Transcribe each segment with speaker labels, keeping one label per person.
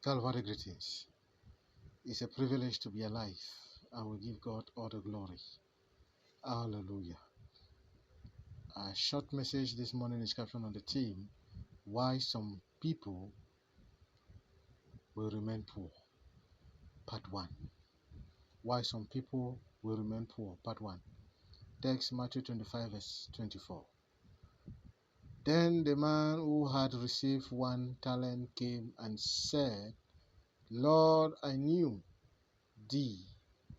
Speaker 1: Calvary greetings. It's a privilege to be alive, and we give God all the glory. Hallelujah. A short message this morning is captioned on the theme, Why Some People Will Remain Poor, Part 1. Why Some People Will Remain Poor, Part 1. Text Matthew 25, verse 24. Then the man who had received 1 talent came and said, Lord, I knew thee,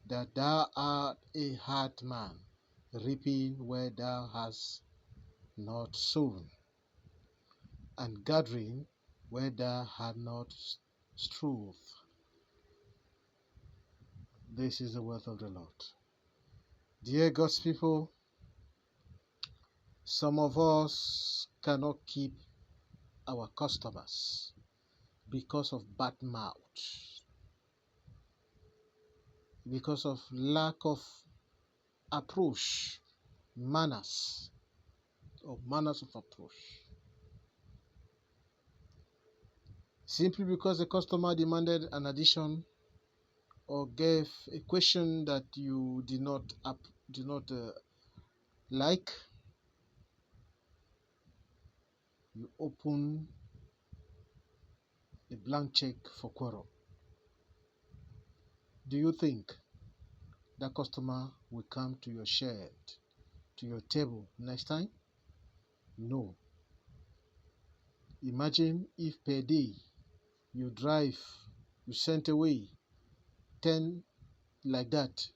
Speaker 1: that thou art a hard man, reaping where thou hast not sown, and gathering where thou hast not strewed. This is the word of the Lord. Dear God's people, some of us cannot keep our customers because of bad mouth, because of lack of approach, manners of approach. Simply because the customer demanded an addition or gave a question that you did not like, you open a blank check for quarrel. Do you think that customer will come to your shed, to your table next time? No. Imagine if per day you sent away 10 like that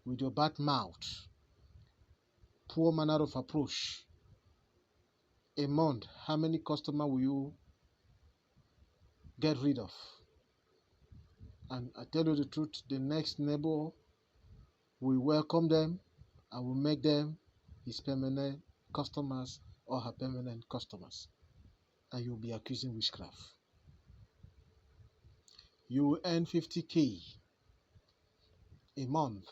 Speaker 1: with your bad mouth, poor manner of approach. A month, how many customers will you get rid of? And I tell you the truth, the next neighbor will welcome them and will make them his permanent customers or her permanent customers. And you'll be accusing witchcraft. You will earn 50K a month.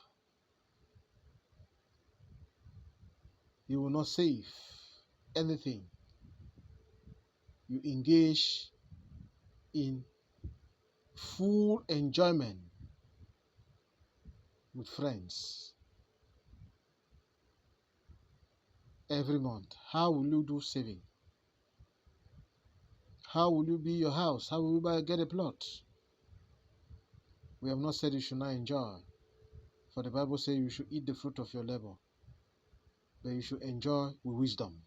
Speaker 1: You will not save anything. You engage in full enjoyment with friends every month. How will you do saving? How will you build your house? How will you get a plot? We have not said you should not enjoy. For the Bible says you should eat the fruit of your labor. But you should enjoy with wisdom.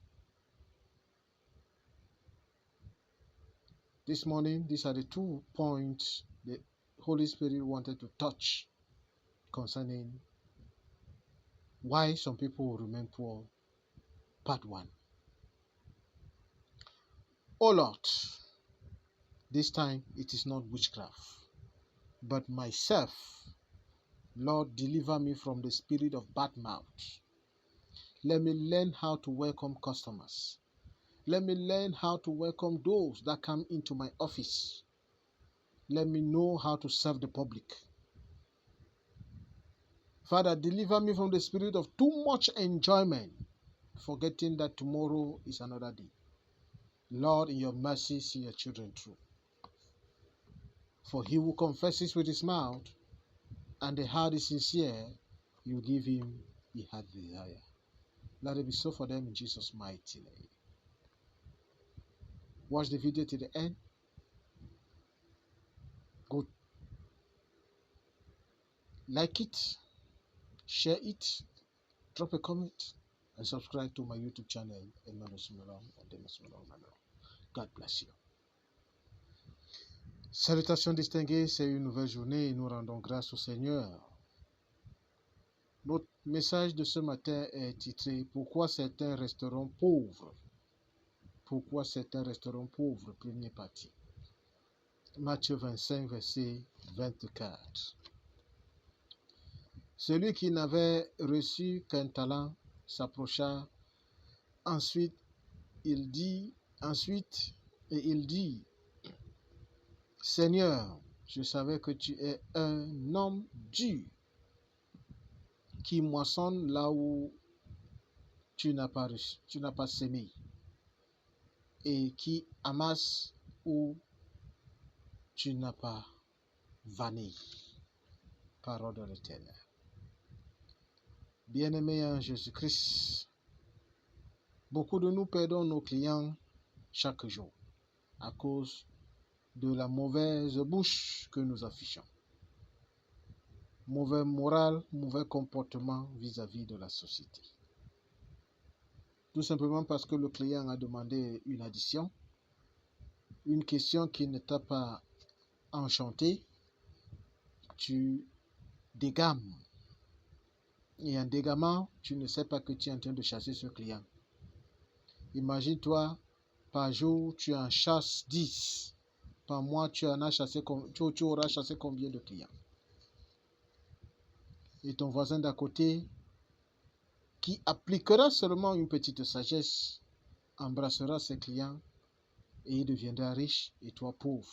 Speaker 1: This morning, these are the 2 points the Holy Spirit wanted to touch concerning why some people will remain poor. Part 1. Oh Lord, this time it is not witchcraft, but myself. Lord, deliver me from the spirit of bad mouth. Let me learn how to welcome customers. Let me learn how to welcome those that come into my office. Let me know how to serve the public. Father, deliver me from the spirit of too much enjoyment, forgetting that tomorrow is another day. Lord, in your mercy, see your children through. For he who confesses with his mouth and the heart is sincere, you give him the heart desire. Let it be so for them in Jesus' mighty name. Watch the video to the end. Go like it, share it, drop a comment, and subscribe to my YouTube channel, Emmanuel Sumelon. God bless you. Salutations distinguées, c'est une nouvelle journée et nous rendons grâce au Seigneur. Notre message de ce matin est titré « Pourquoi certains resteront pauvres ?» Pourquoi certains resteront pauvres, première partie. Matthieu 25, verset 24. Celui qui n'avait reçu qu'un talent s'approcha ensuite et il dit, Seigneur, je savais que tu es un homme dur, qui moissonne là où tu n'as pas semé, et qui amasse où tu n'as pas vanni. Parole de l'Éternel. Bien-aimé en Jésus-Christ, beaucoup de nous perdons nos clients chaque jour à cause de la mauvaise bouche que nous affichons. Mauvais moral, mauvais comportement vis-à-vis de la société. Tout simplement parce que le client a demandé une addition, une question qui ne t'a pas enchanté, tu dégames. Et en dégamant, tu ne sais pas que tu es en train de chasser ce client. Imagine-toi, par jour, tu en chasses 10. Par mois, tu auras chassé combien de clients? Et ton voisin d'à côté, qui appliquera seulement une petite sagesse, embrassera ses clients et il deviendra riche et toi pauvre.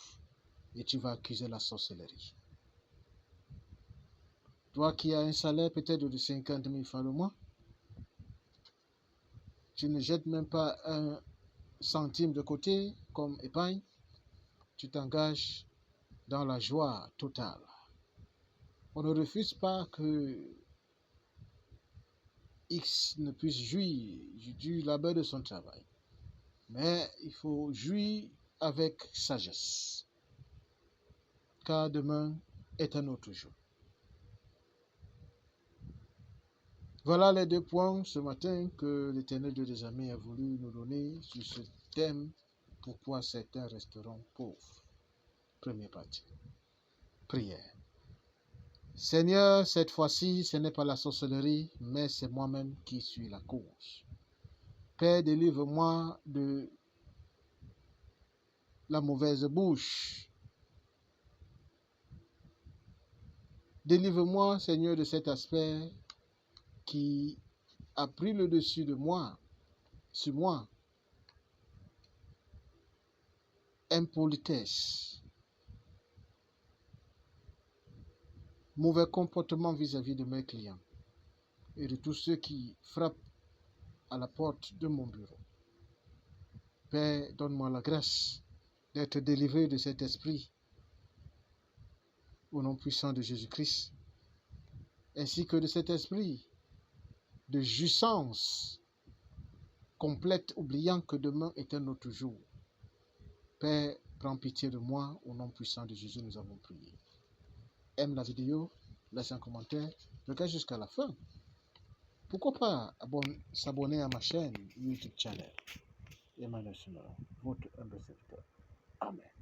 Speaker 1: Et tu vas accuser la sorcellerie. Toi qui as un salaire peut-être de 50 000 francs le mois, tu ne jettes même pas un centime de côté comme épargne, tu t'engages dans la joie totale. On ne refuse pas que X ne puisse jouir du labeur de son travail. Mais il faut jouir avec sagesse. Car demain est un autre jour. Voilà les 2 points ce matin que l'Éternel Dieu des armées a voulu nous donner sur ce thème. Pourquoi certains resteront pauvres. Première partie. Prière. Seigneur, cette fois-ci, ce n'est pas la sorcellerie, mais c'est moi-même qui suis la cause. Père, délivre-moi de la mauvaise bouche. Délivre-moi, Seigneur, de cet aspect qui a pris le dessus de moi, sur moi. Impolitesse. Mauvais comportement vis-à-vis de mes clients et de tous ceux qui frappent à la porte de mon bureau. Père, donne-moi la grâce d'être délivré de cet esprit au nom puissant de Jésus-Christ, ainsi que de cet esprit de jouissance complète, oubliant que demain est un autre jour. Père, prends pitié de moi, au nom puissant de Jésus, nous avons prié. Aime la vidéo, laisse un commentaire, regarde jusqu'à la fin. Pourquoi pas s'abonner à ma chaîne YouTube channel. Emmanuel Sunora, votre humble serviteur. Amen.